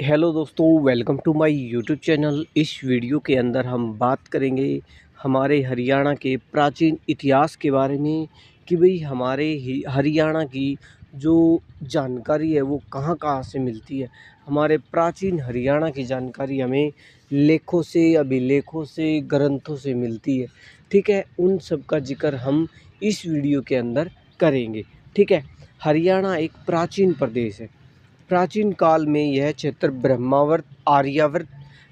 Hello दोस्तों, welcome to my YouTube channel. इस video के अंदर हम बात करेंगे हमारे हरियाणा के प्राचीन इतिहास के बारे में कि भाई हमारे हरियाणा की जो जानकारी है वो कहाँ कहाँ से मिलती है। हमारे प्राचीन हरियाणा की जानकारी हमें लेखों से, अभिलेखों से, ग्रंथों से मिलती है। ठीक है, उन सब का जिक्र हम इस वीडियो के अंदर करेंगे। ठीक है, हरियाणा एक प्राचीन प्रदेश है। प्राचीन काल में यह क्षेत्र ब्रह्मावर्त, आर्यावर्त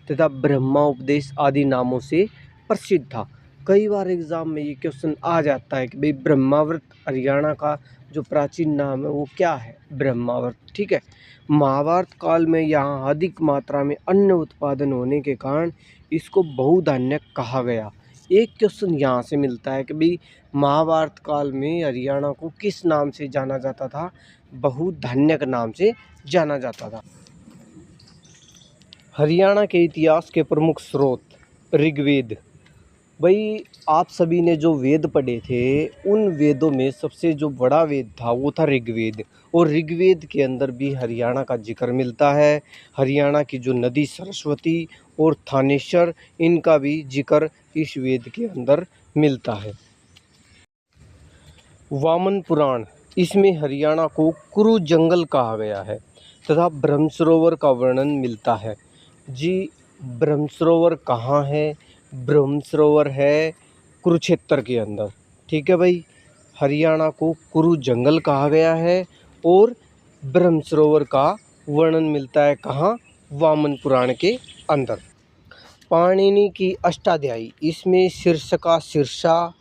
तथा ब्रह्मा उपदेश आदि नामों से प्रसिद्ध था। कई बार एग्जाम में ये क्वेश्चन आ जाता है कि भाई ब्रह्मावर्त हरियाणा का जो प्राचीन नाम है वो क्या है, ब्रह्मावर्त। ठीक है, महाभारत काल में यहाँ अधिक मात्रा में अन्न उत्पादन होने के कारण इसको बहुधान्य कहा गया। एक क्वेश्चन यहाँ से मिलता है कि भाई महाभारत काल में हरियाणा को किस नाम से जाना जाता था, बहुधान्य के नाम से जाना जाता था। हरियाणा के इतिहास के प्रमुख स्रोत ऋग्वेद। भाई आप सभी ने जो वेद पढ़े थे उन वेदों में सबसे जो बड़ा वेद था वो था ऋग्वेद, और ऋग्वेद के अंदर भी हरियाणा का जिक्र मिलता है। हरियाणा की जो नदी सरस्वती और थानेश्वर, इनका भी जिक्र इस वेद के अंदर मिलता है। वामन पुराण, इसमें हरियाणा को कुरु जंगल कहा गया है तथा ब्रह्म सरोवर का वर्णन मिलता है। जी, ब्रह्म सरोवर कहाँ है? ब्रह्म सरोवर है कुरुक्षेत्र के अंदर। ठीक है भाई, हरियाणा को कुरु जंगल कहा गया है और ब्रह्म सरोवर का वर्णन मिलता है कहाँ? वामन पुराण के अंदर। पाणिनि की अष्टाध्यायी, इसमें शीर्षका, शीर्षा,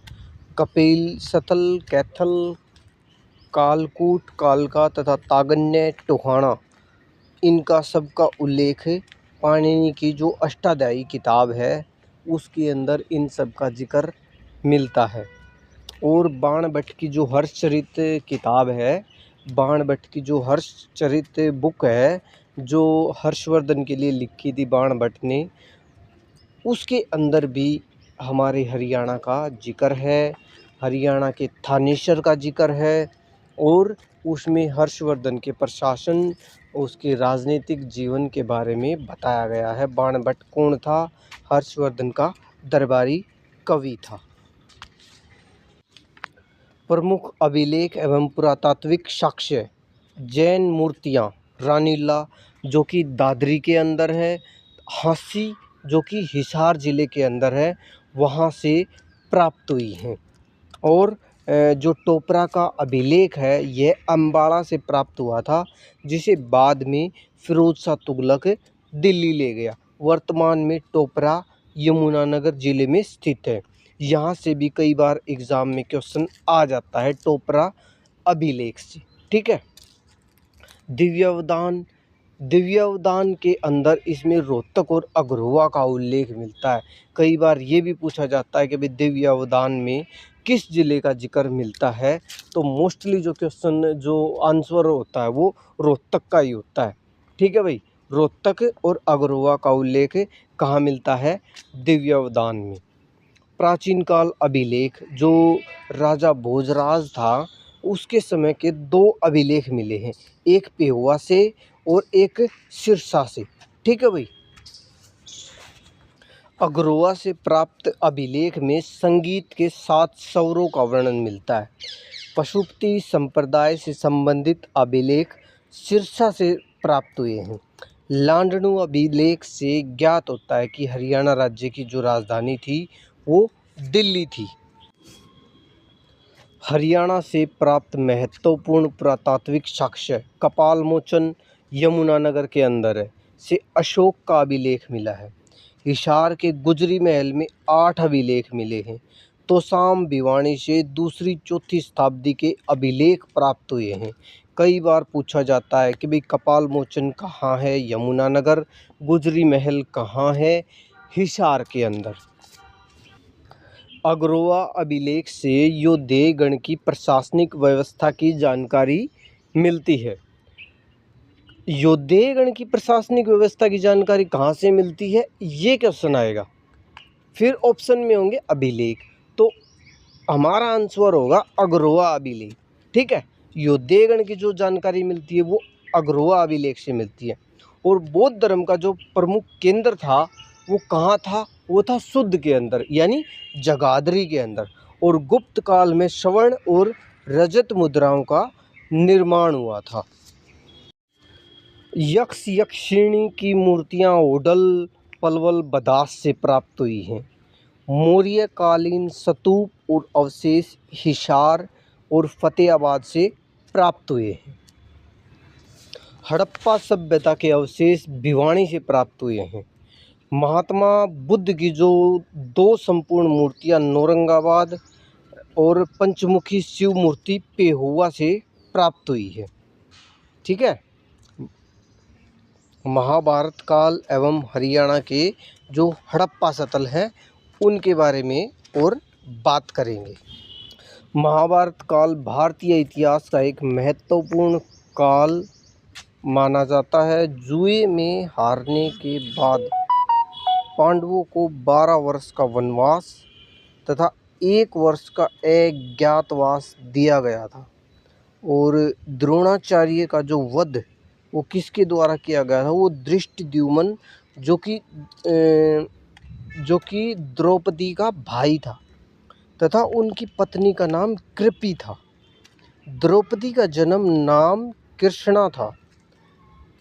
कपिल, सतल, कैथल, कालकूट, कालका तथा तागन्य, टोहाना, इनका सबका उल्लेख पाणिनि की जो अष्टाध्यायी किताब है उसके अंदर इन सब का जिक्र मिलता है। और बाणभट्ट की जो हर्षचरित किताब है, बाणभट्ट की जो हर्षचरित बुक है जो हर्षवर्धन के लिए लिखी थी बाणभट्ट ने, उसके अंदर भी हमारे हरियाणा का जिक्र है, हरियाणा के थानेश्वर का जिक्र है, और उसमें हर्षवर्धन के प्रशासन, उसके राजनीतिक जीवन के बारे में बताया गया है। बाणभट्ट कौन था? हर्षवर्धन का दरबारी कवि था। प्रमुख अभिलेख एवं पुरातात्विक साक्ष्य, जैन मूर्तियाँ, रानीला जो कि दादरी के अंदर है, हांसी जो कि हिसार ज़िले के अंदर है, वहाँ से प्राप्त हुई हैं। और जो टोपरा का अभिलेख है यह अम्बाड़ा से प्राप्त हुआ था, जिसे बाद में फिरोज शाह तुगलक दिल्ली ले गया। वर्तमान में टोपरा यमुनानगर ज़िले में स्थित है। यहाँ से भी कई बार एग्ज़ाम में क्वेश्चन आ जाता है टोपरा अभिलेख से। ठीक है, दिव्यावदान, दिव्यावदान के अंदर इसमें रोहतक और अग्रोहा का उल्लेख मिलता है। कई बार ये भी पूछा जाता है कि भाई दिव्यावदान में किस ज़िले का जिक्र मिलता है, तो मोस्टली जो क्वेश्चन जो आंसर होता है वो रोहतक का ही होता है। ठीक है भाई, रोहतक और अग्रोहा का उल्लेख कहाँ मिलता है? दिव्यावदान में। प्राचीन काल अभिलेख, जो राजा भोजराज था उसके समय के दो अभिलेख मिले हैं, एक पेहुआ से और एक सिरसा से। ठीक है भाई, अग्रोहा से प्राप्त अभिलेख में संगीत के 7 स्वरों का वर्णन मिलता है। पशुपति संप्रदाय से संबंधित अभिलेख सिरसा से प्राप्त हुए हैं। लांडनु अभिलेख से ज्ञात होता है कि हरियाणा राज्य की जो राजधानी थी वो दिल्ली थी। हरियाणा से प्राप्त महत्वपूर्ण पुरातात्विक साक्ष्य, कपालमोचन यमुनानगर के अंदर है, से अशोक का अभिलेख मिला है। हिसार के गुजरी महल में 8 अभिलेख मिले हैं। तोसाम भिवानी से दूसरी चौथी शताब्दी के अभिलेख प्राप्त हुए हैं। कई बार पूछा जाता है कि भाई कपालमोचन कहाँ है? यमुनानगर। गुजरी महल कहाँ है? हिसार के अंदर। अग्रोहा अभिलेख से योद्धेय गण की प्रशासनिक व्यवस्था की जानकारी मिलती है। योद्धेय गण की प्रशासनिक व्यवस्था की जानकारी कहाँ से मिलती है, ये क्वेश्चन आएगा। फिर ऑप्शन में होंगे अभिलेख, तो हमारा आंसर होगा अग्रोहा अभिलेख। ठीक है, योद्धेय गण की जो जानकारी मिलती है वो अग्रोहा अभिलेख से मिलती है। और बौद्ध धर्म का जो प्रमुख केंद्र था वो कहाँ था? वो था शुद्ध के अंदर, यानी जगाधरी के अंदर। और गुप्त काल में स्वर्ण और रजत मुद्राओं का निर्माण हुआ था। यक्ष यक्षिणी की मूर्तियाँ ओडल, पलवल, बदास से प्राप्त हुई हैं। मौर्यकालीन स्तूप और अवशेष हिसार और फतेहाबाद से प्राप्त हुए हैं। हड़प्पा सभ्यता के अवशेष भिवानी से प्राप्त हुए हैं। महात्मा बुद्ध की जो 2 संपूर्ण मूर्तियां नौरंगाबाद और पंचमुखी शिव मूर्ति पेहुआ से प्राप्त हुई है। ठीक है। महाभारत काल एवं हरियाणा के जो हड़प्पा स्थल हैं उनके बारे में और बात करेंगे। महाभारत काल भारतीय इतिहास का एक महत्वपूर्ण काल माना जाता है। जुए में हारने के बाद पांडवों को 12 वर्ष का वनवास तथा 1 वर्ष का अज्ञातवास दिया गया था। और द्रोणाचार्य का जो वध वो किसके द्वारा किया गया था? वो धृष्टद्युम्न जो कि द्रौपदी का भाई था तथा उनकी पत्नी का नाम कृपि था। द्रौपदी का जन्म नाम कृष्णा था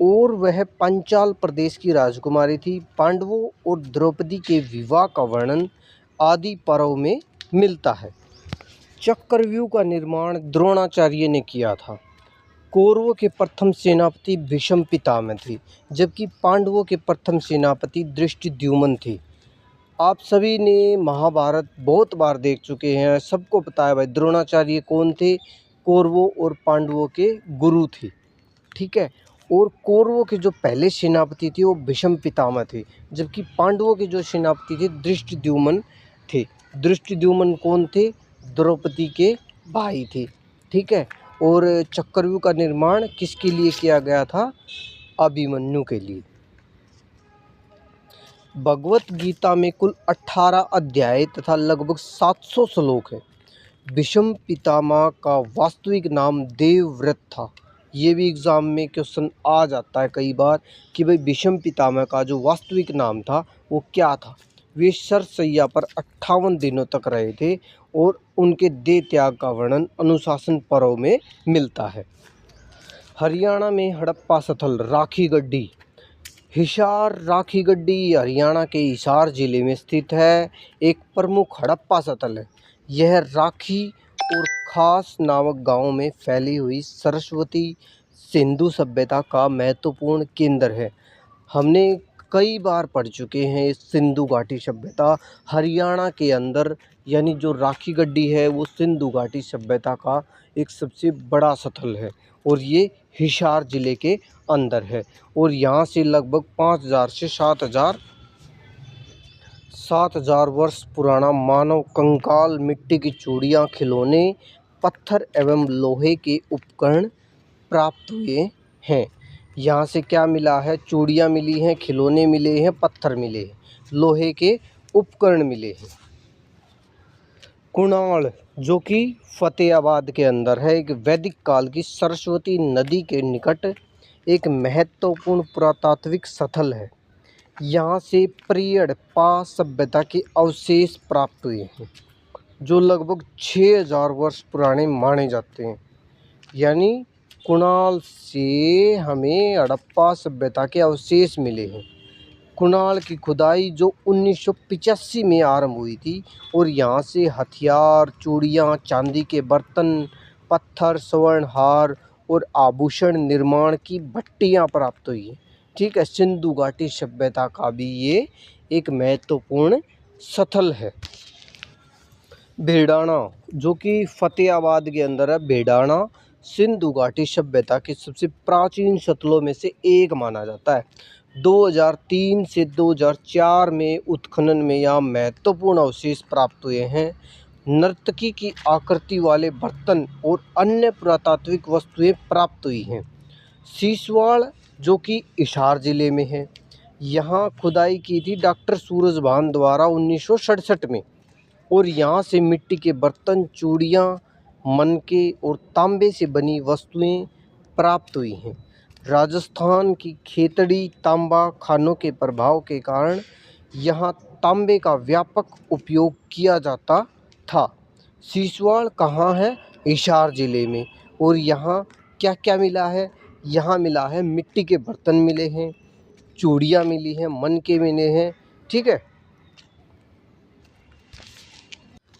और वह पांचाल प्रदेश की राजकुमारी थी। पांडवों और द्रौपदी के विवाह का वर्णन आदि पर्व में मिलता है। चक्रव्यूह का निर्माण द्रोणाचार्य ने किया था। कौरवों के प्रथम सेनापति भीष्म पितामह थे, जबकि पांडवों के प्रथम सेनापति धृष्टद्युम्न थे। आप सभी ने महाभारत बहुत बार देख चुके हैं, सबको पता है भाई द्रोणाचार्य कौन थे। कौरवों और पांडवों के गुरु थे। ठीक है। और कौरवों के जो पहले सेनापति थे वो भीष्म पितामह थे, जबकि पांडवों के जो सेनापति थे धृष्टद्युम्न थे। धृष्टद्युम्न कौन थे? द्रौपदी के भाई थे। ठीक है। और चक्रव्यूह का निर्माण किसके लिए किया गया था? अभिमन्यु के लिए। भगवत गीता में कुल 18 अध्याय तथा लगभग 700 श्लोक हैं। भीष्म पितामह का वास्तविक नाम देवव्रत था। ये भी एग्ज़ाम में क्वेश्चन आ जाता है कई बार कि भाई भीष्म पितामह का जो वास्तविक नाम था वो क्या था। वे शरशय्या पर 58 दिनों तक रहे थे और उनके देह त्याग का वर्णन अनुशासन पर्व में मिलता है। हरियाणा में हड़प्पा स्थल राखी गड्डी। हिसार राखी गड्डी हरियाणा के हिसार जिले में स्थित है, एक प्रमुख हड़प्पा स्थल है। यह राखी और खास नामक गांव में फैली हुई सरस्वती सिंधु सभ्यता का महत्वपूर्ण केंद्र है। हमने कई बार पढ़ चुके हैं इस सिंधु घाटी सभ्यता हरियाणा के अंदर, यानी जो राखी गड्डी है वो सिंधु घाटी सभ्यता का एक सबसे बड़ा स्थल है और ये हिसार जिले के अंदर है। और यहाँ से लगभग 5000 से 7000 वर्ष पुराना मानव कंकाल, मिट्टी की चूड़ियाँ, खिलौने, पत्थर एवं लोहे के उपकरण प्राप्त हुए हैं। यहाँ से क्या मिला है? चूड़ियाँ मिली हैं, खिलौने मिले हैं, पत्थर मिले हैं, लोहे के उपकरण मिले हैं। कुणाल जो कि फतेहाबाद के अंदर है, एक वैदिक काल की सरस्वती नदी के निकट एक महत्वपूर्ण पुरातात्विक स्थल है। यहाँ से प्री-हड़प्पा सभ्यता के अवशेष प्राप्त हुए हैं जो लगभग 6000 वर्ष पुराने माने जाते हैं। यानी कुणाल से हमें हड़प्पा सभ्यता के अवशेष मिले हैं। कुणाल की खुदाई जो 1985 में आरंभ हुई थी और यहाँ से हथियार, चूड़ियाँ, चांदी के बर्तन, पत्थर, स्वर्ण हार और आभूषण निर्माण की भट्टियाँ प्राप्त हुई हैं। ठीक है। सिंधु घाटी सभ्यता का भी ये एक महत्वपूर्ण स्थल है। भेड़ाना जो कि फतेहाबाद के अंदर है। भेड़ाना सिंधु घाटी सभ्यता के सबसे प्राचीन स्थलों में से एक माना जाता है। 2003 से 2004 में उत्खनन में यहाँ महत्वपूर्ण अवशेष प्राप्त हुए हैं। नर्तकी की आकृति वाले बर्तन और अन्य पुरातात्विक वस्तुएं प्राप्त हुई हैं। सीसवाड़ जो कि हिसार जिले में है, यहाँ खुदाई की थी डॉक्टर सूरजभान द्वारा 1967 में और यहाँ से मिट्टी के बर्तन, चूड़ियाँ, मनके और तांबे से बनी वस्तुएं प्राप्त हुई हैं। राजस्थान की खेतड़ी तांबा खानों के प्रभाव के कारण यहाँ तांबे का व्यापक उपयोग किया जाता था। सिसवाड़ कहाँ है? हिसार जिले में। और यहाँ क्या क्या मिला है? यहाँ मिला है मिट्टी के बर्तन मिले हैं, चूड़ियाँ मिली हैं, मनके मिले हैं, ठीक है।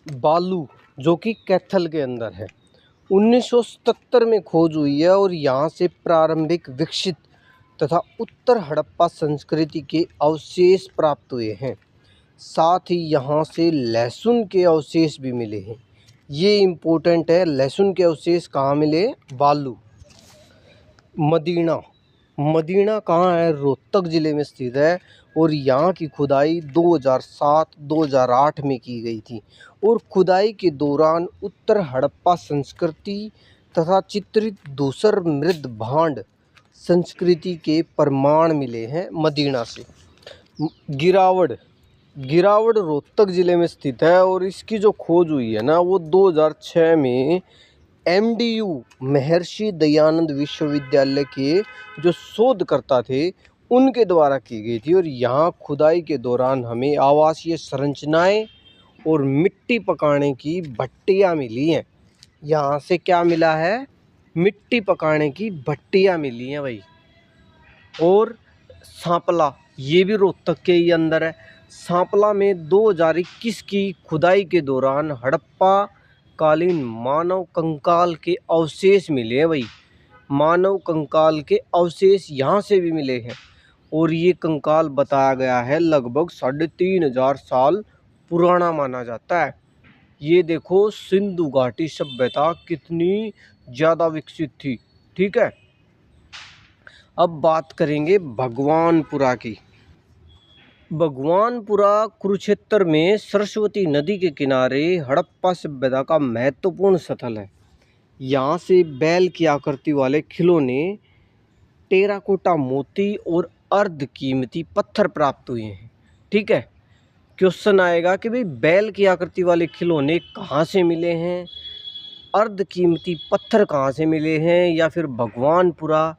बालू जो कि कैथल के अंदर है, 1977 में खोज हुई है और यहाँ से प्रारंभिक विकसित तथा उत्तर हड़प्पा संस्कृति के अवशेष प्राप्त हुए हैं। साथ ही यहाँ से लहसुन के अवशेष भी मिले हैं। ये इम्पोर्टेंट है, लहसुन के अवशेष कहाँ मिले? बालू। मदीना, मदीना कहाँ है? रोहतक ज़िले में स्थित है और यहाँ की खुदाई 2007-2008 में की गई थी और खुदाई के दौरान उत्तर हड़प्पा संस्कृति तथा चित्रित धूसर मृद भांड संस्कृति के प्रमाण मिले हैं मदीना से। गिरावड़, गिरावड़ रोहतक ज़िले में स्थित है और इसकी जो खोज हुई है ना वो 2006 में MDU महर्षि दयानंद विश्वविद्यालय के जो शोधकर्ता थे उनके द्वारा की गई थी और यहाँ खुदाई के दौरान हमें आवासीय संरचनाएं और मिट्टी पकाने की भट्टियाँ मिली हैं। यहाँ से क्या मिला है? मिट्टी पकाने की भट्टियाँ मिली हैं भाई। और सांपला, ये भी रोहतक के ही अंदर है। सांपला में 2021 की खुदाई के दौरान हड़प्पा कालीन मानव कंकाल के अवशेष मिले हैं भाई। मानव कंकाल के अवशेष यहाँ से भी मिले हैं और ये कंकाल बताया गया है लगभग 3500 साल पुराना माना जाता है। ये देखो सिंधु घाटी सभ्यता कितनी ज़्यादा विकसित थी, ठीक है। अब बात करेंगे भगवानपुरा की। भगवानपुरा कुरुक्षेत्र में सरस्वती नदी के किनारे हड़प्पा सभ्यता का महत्वपूर्ण स्थल है। यहाँ से बैल की आकृति वाले खिलौने, टेराकोटा मोती और अर्ध कीमती पत्थर प्राप्त हुए हैं, ठीक है। क्वेश्चन आएगा कि भाई बैल की आकृति वाले खिलौने कहाँ से मिले हैं, अर्ध कीमती पत्थर कहाँ से मिले हैं, या फिर भगवानपुरा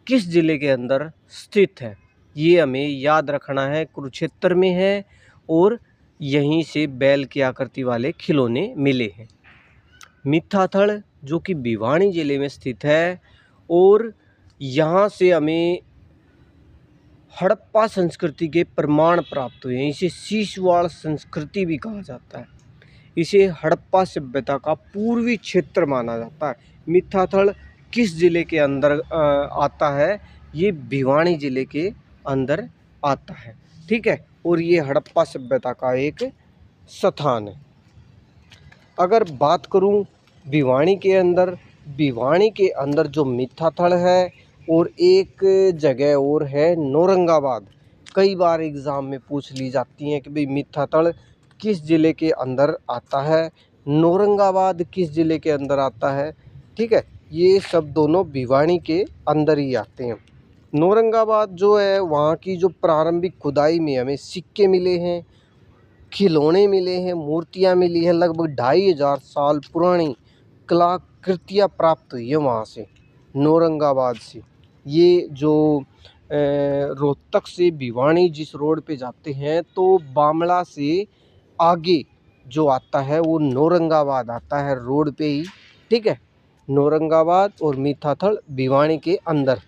किस ज़िले के अंदर स्थित है। ये हमें याद रखना है, कुरुक्षेत्र में है और यहीं से बैल की आकृति वाले खिलौने मिले हैं। मिथाथड़ जो कि भिवानी ज़िले में स्थित है और यहाँ से हमें हड़प्पा संस्कृति के प्रमाण प्राप्त हुए हैं। इसे सिसवाड़ संस्कृति भी कहा जाता है। इसे हड़प्पा सभ्यता का पूर्वी क्षेत्र माना जाता है। मिथाथड़ किस ज़िले के अंदर आता है? ये भिवानी ज़िले के अंदर आता है, ठीक है। और ये हड़प्पा सभ्यता का एक स्थान है। अगर बात करूं भिवानी के अंदर जो मिथाथड़ है और एक जगह और है नौरंगाबाद। कई बार एग्ज़ाम में पूछ ली जाती हैं कि भाई मिथाथड़ किस ज़िले के अंदर आता है, नौरंगाबाद किस ज़िले के अंदर आता है, ठीक है। ये सब दोनों भिवानी के अंदर ही आते हैं। नौरंगाबाद जो है वहाँ की जो प्रारंभिक खुदाई में हमें सिक्के मिले हैं, खिलौने मिले हैं, मूर्तियाँ मिली हैं, लगभग 2500 साल पुरानी कलाकृतियाँ प्राप्त हुई है वहाँ से, नौरंगाबाद से। ये जो रोहतक से भिवानी जिस रोड पे जाते हैं तो बामला से आगे जो आता है वो नौरंगाबाद आता है रोड पे ही, ठीक है। नौरंगाबाद और मिथाथड़ भिवानी के अंदर।